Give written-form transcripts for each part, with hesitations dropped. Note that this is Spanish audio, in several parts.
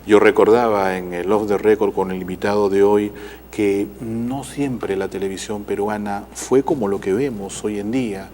Yo recordaba en el Off the Record con el invitado de hoy que no siempre la televisión peruana fue como lo que vemos hoy en día,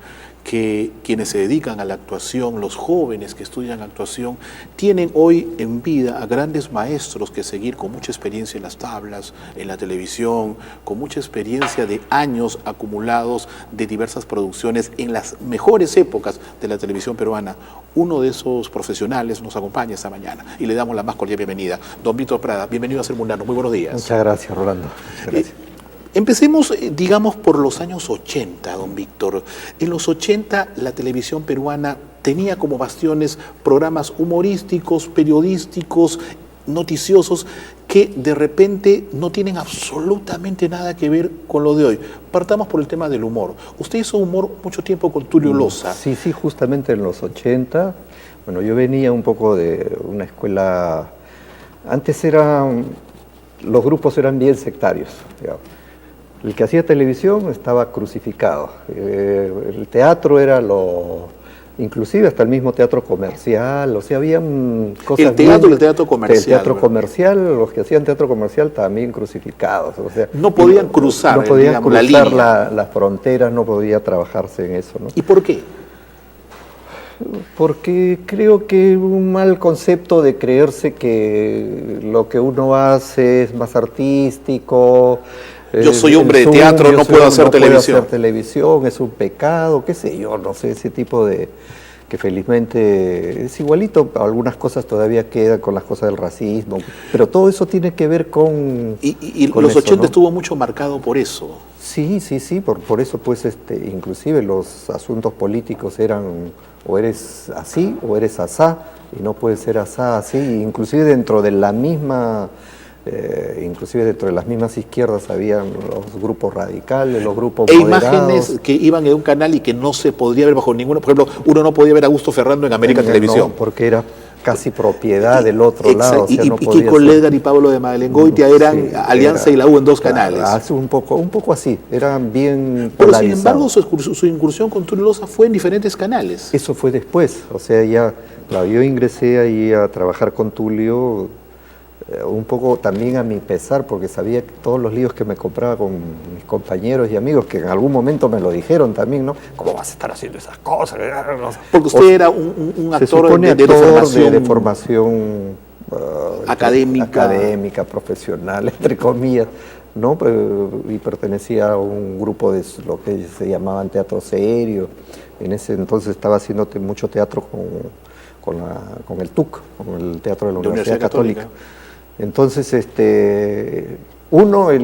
que quienes se dedican a la actuación, los jóvenes que estudian actuación, tienen hoy en vida a grandes maestros que seguir con mucha experiencia en las tablas, en la televisión, con mucha experiencia de años acumulados de diversas producciones en las mejores épocas de la televisión peruana. Uno de esos profesionales nos acompaña esta mañana y le damos la más cordial bienvenida. Don Víctor Prada, bienvenido a Ser Mundano. Muy buenos días. Muchas gracias, Rolando. Gracias. Empecemos, digamos, por los años 80, don Víctor. En los 80 la televisión peruana tenía como bastiones programas humorísticos, periodísticos, noticiosos, que de repente no tienen absolutamente nada que ver con lo de hoy. Partamos por el tema del humor. Usted hizo humor mucho tiempo con Tulio Loza. Sí, justamente en los 80. Bueno, yo venía un poco de una escuela... Antes los grupos eran bien sectarios, digamos. El que hacía televisión estaba crucificado. El teatro era inclusive hasta el mismo teatro comercial, o sea, habían cosas... El teatro comercial. El teatro comercial, los que hacían teatro comercial también crucificados, o sea... No podían cruzar, no podían digamos, cruzar la línea. las fronteras, no podía trabajarse en eso, ¿no? ¿Y por qué? Porque creo que un mal concepto de creerse que lo que uno hace es más artístico. Yo soy hombre de teatro, no puedo hacer televisión. Es un pecado, qué sé yo, no sé, ese tipo de... que felizmente es igualito, algunas cosas todavía quedan con las cosas del racismo, pero todo eso tiene que ver con... Y con los eso, 80 ¿no? Estuvo mucho marcado por eso. Sí, por eso pues inclusive los asuntos políticos eran o eres así o eres asá, y no puede ser asá, así, inclusive dentro de la misma... inclusive dentro de las mismas izquierdas habían los grupos radicales, los grupos moderados. Imágenes que iban en un canal y que no se podría ver bajo ninguna... Por ejemplo, uno no podía ver a Augusto Ferrando en América Televisión. No, porque era casi propiedad del otro lado. O sea, y no podía Kiko ser. Ledgar y Pablo de Madelengoitia eran Alianza y la U en dos canales. Un poco así, eran bien Pero polarizados. sin embargo su incursión con Tulio Loza fue en diferentes canales. Eso fue después, o sea, yo ingresé ahí a trabajar con Tulio, un poco también a mi pesar, porque sabía que todos los líos que me compraba con mis compañeros y amigos, que en algún momento me lo dijeron también, ¿no? ¿Cómo vas a estar haciendo esas cosas? Porque usted era un actor de formación académica, profesional, entre comillas, ¿no? Y pertenecía a un grupo de lo que se llamaban teatro serio. En ese entonces estaba haciendo mucho teatro con el TUC, con el Teatro de la Universidad Católica. Entonces,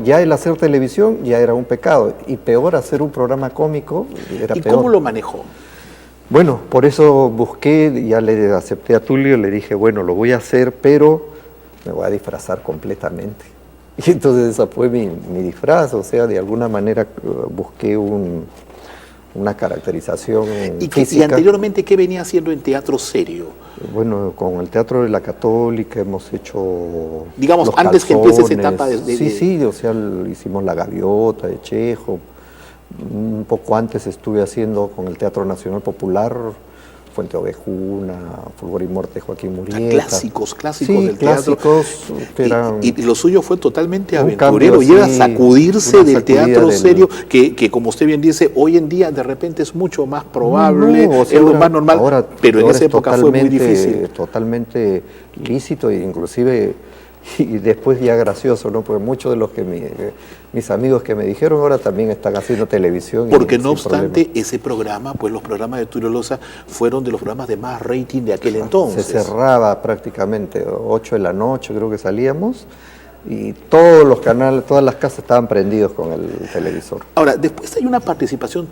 ya el hacer televisión ya era un pecado, y peor hacer un programa cómico era peor. ¿Y cómo lo manejó? Bueno, por eso busqué, ya le acepté a Tulio, le dije, bueno, lo voy a hacer, pero me voy a disfrazar completamente. Y entonces esa fue mi disfraz, o sea, de alguna manera busqué una caracterización física. ¿Y anteriormente qué venía haciendo en teatro serio? Bueno, con el Teatro de la Católica hemos hecho... Digamos, Los antes Calzones. Que empiece esa etapa de... Sí, o sea, hicimos La Gaviota de Chejo. Un poco antes estuve haciendo con el Teatro Nacional Popular, Fuente Ovejuna, Fulgor y Muerte, Joaquín Murrieta. Clásicos del teatro. Y lo suyo fue totalmente aventurero, y era sacudirse del teatro serio, que como usted bien dice, hoy en día de repente es mucho más probable, es lo más normal, pero en esa época fue muy difícil. Totalmente lícito, e inclusive... Y después ya gracioso, ¿no? Porque muchos de los que mis amigos que me dijeron ahora también están haciendo televisión. Porque no obstante, ese programa, pues los programas de Tulio Loza fueron de los programas de más rating de aquel entonces. Se cerraba prácticamente, 8 de la noche creo que salíamos, y todos los canales, todas las casas estaban prendidos con el televisor. Ahora, después hay una participación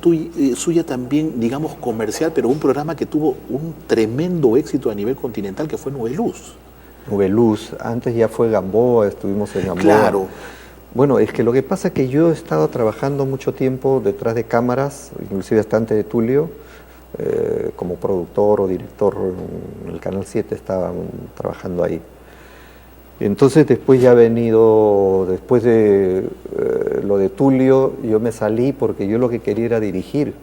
suya también, digamos, comercial, pero un programa que tuvo un tremendo éxito a nivel continental, que fue Nubeluz. Nubeluz, antes ya fue Gamboa, estuvimos en Gamboa. Claro. Bueno, es que lo que pasa es que yo he estado trabajando mucho tiempo detrás de cámaras, inclusive hasta antes de Tulio, como productor o director en el Canal 7 estaba trabajando ahí. Entonces después ya ha venido, después de lo de Tulio, yo me salí porque yo lo que quería era dirigir.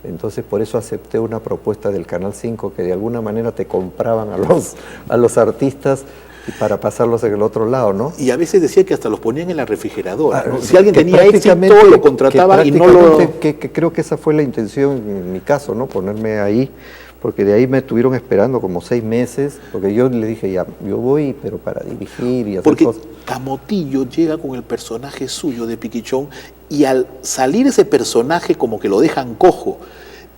Entonces por eso acepté una propuesta del Canal 5 que de alguna manera te compraban a los artistas Y para pasarlos en el otro lado, ¿no? Y a veces decía que hasta los ponían en la refrigeradora, ¿no? Ah, Si alguien que tenía éxito, prácticamente- lo contrataban que y no lo... prácticamente que creo que esa fue la intención en mi caso, ¿no? Ponerme ahí, porque de ahí me estuvieron esperando como 6 meses, porque yo le dije, ya, yo voy, pero para dirigir y hacer Porque cosas. Camotillo llega con el personaje suyo de Piquichón y al salir ese personaje como que lo dejan cojo.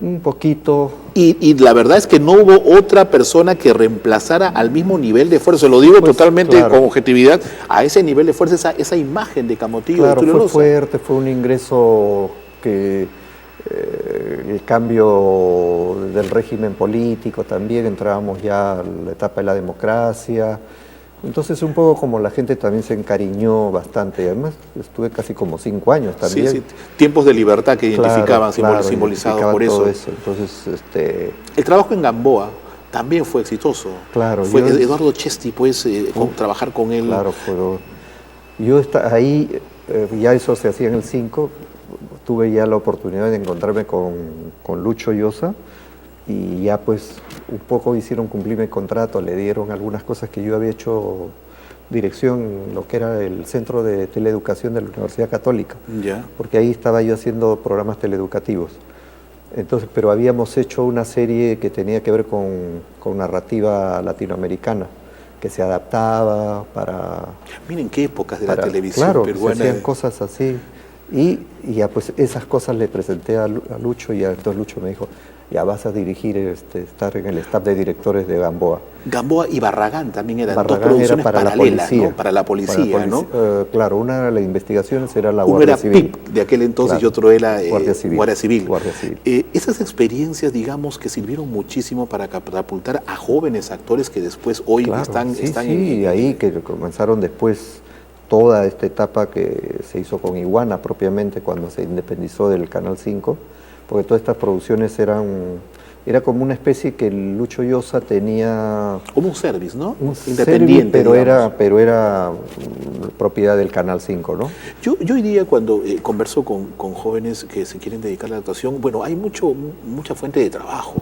Un poquito. Y la verdad es que no hubo otra persona que reemplazara al mismo nivel de fuerza. Lo digo Pues, totalmente claro. con objetividad, a ese nivel de fuerza, esa imagen de Camotillo Claro, de Tulio fue Loza. fuerte, fue un ingreso que el cambio del régimen político también, entrábamos ya a la etapa de la democracia. Entonces un poco como la gente también se encariñó bastante. Además estuve casi como 5 años también. Sí, sí, tiempos de libertad que identificaban, Claro, simbolizados identificaba por todo eso. Entonces, El trabajo en Gamboa también fue exitoso. Claro, Fue yo- Eduardo Chesti, pues, trabajar con él. claro, yo ahí, ya eso se hacía en el 5, tuve ya la oportunidad de encontrarme con Lucho Llosa y ya pues un poco hicieron cumplir mi contrato, le dieron algunas cosas que yo había hecho dirección en lo que era el Centro de Teleeducación de la Universidad Católica, Ya. porque ahí estaba yo haciendo programas teleeducativos. Entonces, pero habíamos hecho una serie que tenía que ver con narrativa latinoamericana, que se adaptaba para... Miren qué épocas de la televisión claro, peruana. se hacían cosas así. Y ya pues esas cosas le presenté a Lucho y entonces Lucho me dijo, ya vas a dirigir, estar en el staff de directores de Gamboa. Gamboa y Barragán también eran dos Barragán era producciones para la paralelas, policía. ¿no? Para la policía, ¿no? Claro, una de las investigaciones era la Uno Guardia era Civil. PIP de aquel entonces Claro. y otro era Guardia Civil. Guardia Civil. Guardia Civil. Esas experiencias, digamos, que sirvieron muchísimo para catapultar a jóvenes actores que después hoy Claro, están y ahí que comenzaron después toda esta etapa que se hizo con Iguana propiamente cuando se independizó del Canal 5, porque todas estas producciones era como una especie que Lucho Llosa tenía como un service, ¿no? un Independiente, service, digamos. pero era propiedad del Canal 5, ¿no? Yo hoy día cuando converso con jóvenes que se quieren dedicar a la actuación, bueno, hay mucha fuente de trabajo,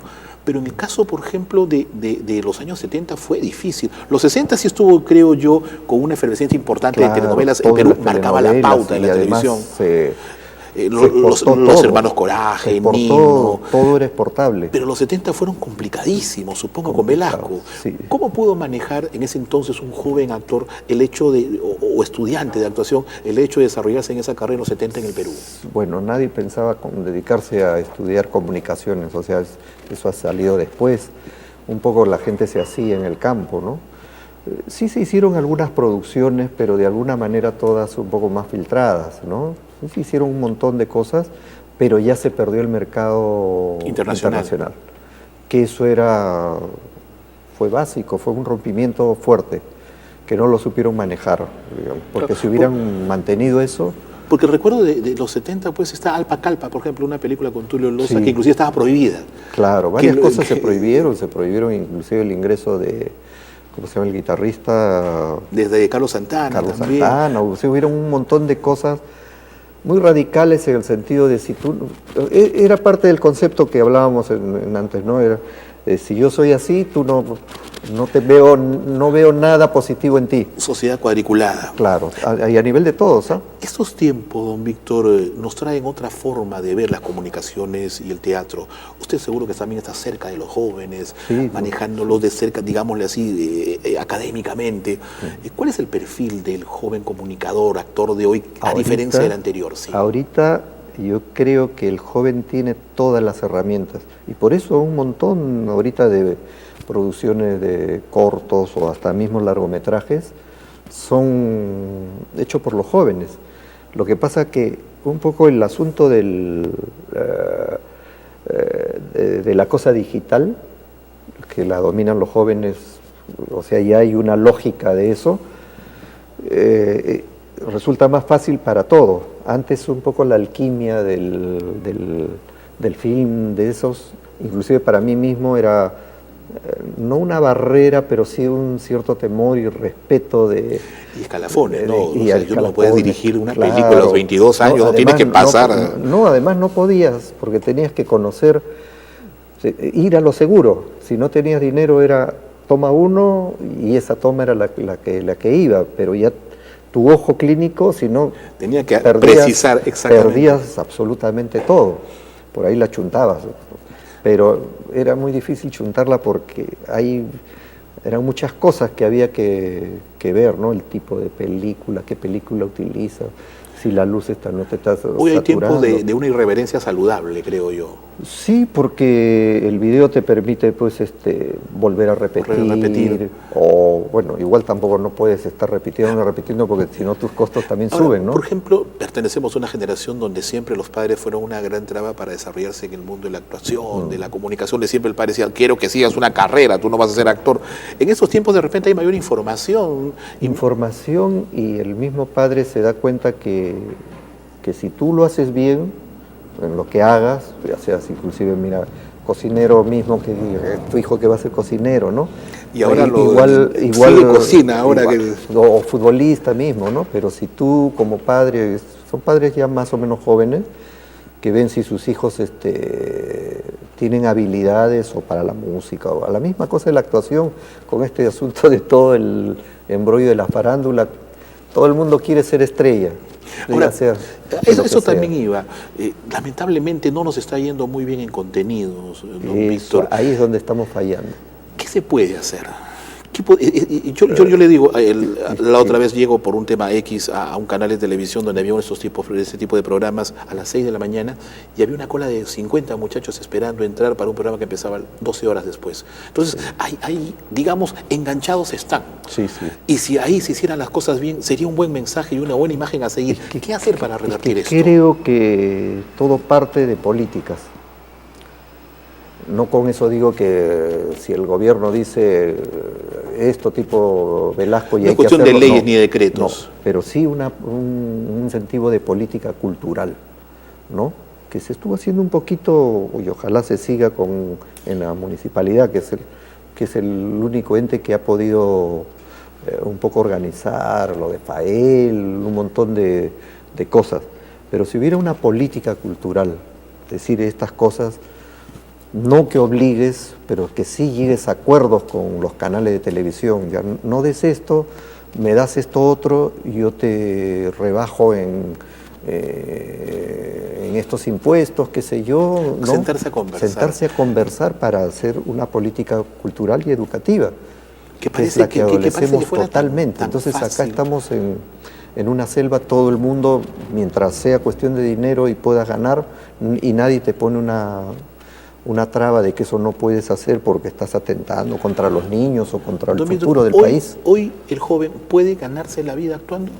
pero en el caso, por ejemplo, de los años 70 fue difícil. Los 60 sí estuvo, creo yo, con una efervescencia importante de telenovelas. En todo Perú las marcaba la telenovelas pauta en y la además televisión. se Los exportó todo. hermanos Coraje, Se exportó, Nino. todo era exportable. Pero los 70 fueron complicadísimos, supongo, con Complicado, Velasco. sí. ¿Cómo pudo manejar en ese entonces un joven actor el hecho de, o estudiante de actuación, el hecho de desarrollarse en esa carrera en los 70 en el Perú? Bueno, nadie pensaba dedicarse a estudiar comunicaciones, o sea, eso ha salido después. Un poco la gente se hacía en el campo, ¿no? Sí se hicieron algunas producciones, pero de alguna manera todas un poco más filtradas, ¿no? Sí se hicieron un montón de cosas, pero ya se perdió el mercado internacional. Que eso fue básico, fue un rompimiento fuerte, que no lo supieron manejar, digamos, porque Claro. si hubieran mantenido eso... Porque recuerdo de los 70, pues está Alpa Calpa, por ejemplo, una película con Tulio Loza, Sí. que inclusive estaba prohibida. Claro, varias cosas se que- prohibieron inclusive el ingreso de, ¿cómo se llama el guitarrista? Desde Carlos Santana Carlos también. Santana, o sea, hubieron un montón de cosas muy radicales en el sentido de si tú... Era parte del concepto que hablábamos antes, ¿no? Era, si yo soy así, tú no veo nada positivo en ti. Sociedad cuadriculada. Claro, y a nivel de todos, ¿ah? Estos tiempos, don Víctor, nos traen otra forma de ver las comunicaciones y el teatro. Usted seguro que también está cerca de los jóvenes, Sí, manejándolos de cerca, digámosle así, académicamente. ¿Cuál es el perfil del joven comunicador, actor de hoy, a diferencia del anterior? Sí. Ahorita yo creo que el joven tiene todas las herramientas y por eso un montón ahorita de producciones de cortos o hasta mismos largometrajes son hechos por los jóvenes. Lo que pasa que un poco el asunto de la cosa digital, que la dominan los jóvenes, o sea, ya hay una lógica de eso, resulta más fácil para todo. Antes un poco la alquimia del film, de esos, inclusive para mí mismo era no una barrera, pero sí un cierto temor y respeto de... Y escalafones, ¿no? y O sea, yo no puedes escalafones, dirigir una claro. película a los 22 años, no, tienes que pasar... No, además no podías, porque tenías que conocer, ir a lo seguro. Si no tenías dinero era toma 1 y esa toma era la que iba, pero ya tu ojo clínico, si no, tenía que precisar exactamente. Perdías absolutamente todo, por ahí la chuntabas, pero era muy difícil chuntarla porque eran muchas cosas que había que ver, ¿no? El tipo de película, qué película utiliza, si la luz no te está saturando. Hoy hay tiempos de una irreverencia saludable, creo yo. Sí, porque el video te permite pues volver a repetir. O bueno, igual tampoco no puedes estar repitiendo porque si no tus costos también suben, ¿no? Por ejemplo, pertenecemos a una generación donde siempre los padres fueron una gran traba para desarrollarse en el mundo de la actuación, de la comunicación, de siempre el padre decía, quiero que sigas una carrera, tú no vas a ser actor. En esos tiempos de repente hay mayor información. Información, y el mismo padre se da cuenta que si tú lo haces bien, en lo que hagas, ya seas inclusive, mira, cocinero mismo, que tu hijo que va a ser cocinero, ¿no? Y ahora igual cocina, ahora igual, o futbolista mismo, ¿no? Pero si tú como padre, son padres ya más o menos jóvenes, que ven si sus hijos tienen habilidades o para la música, o a la misma cosa de la actuación, con este asunto de todo el embrollo de la farándula, todo el mundo quiere ser estrella. Ahora, eso también iba. Lamentablemente no nos está yendo muy bien en contenidos, don Víctor. Ahí es donde estamos fallando. ¿Qué se puede hacer? Yo le digo, la otra vez llego por un tema X a un canal de televisión donde había ese tipo de programas a las 6 de la mañana y había una cola de 50 muchachos esperando entrar para un programa que empezaba 12 horas después. Entonces, ahí, digamos, enganchados están. Sí, sí. Y si ahí se hicieran las cosas bien, sería un buen mensaje y una buena imagen a seguir. ¿Qué hacer para revertir esto? Creo que todo parte de políticas. No con eso digo que si el gobierno dice esto tipo Velasco y hay que hacerlo. No es cuestión de leyes ni decretos. No, pero sí un sentido de política cultural, ¿no? Que se estuvo haciendo un poquito, y ojalá se siga en la municipalidad, que es el único ente que ha podido un poco organizar lo de FAEL, un montón de cosas. Pero si hubiera una política cultural, decir estas cosas, no que obligues, pero que sí llegues a acuerdos con los canales de televisión. Ya no des esto, me das esto otro, yo te rebajo en estos impuestos, qué sé yo, ¿no? Sentarse a conversar. Sentarse a conversar para hacer una política cultural y educativa, que es la que adolecemos fuera totalmente. Tan Entonces fácil. Acá estamos en una selva, todo el mundo, mientras sea cuestión de dinero y puedas ganar, y nadie te pone una traba de que eso no puedes hacer porque estás atentando contra los niños o contra el futuro del país. ¿Hoy el joven puede ganarse la vida actuando?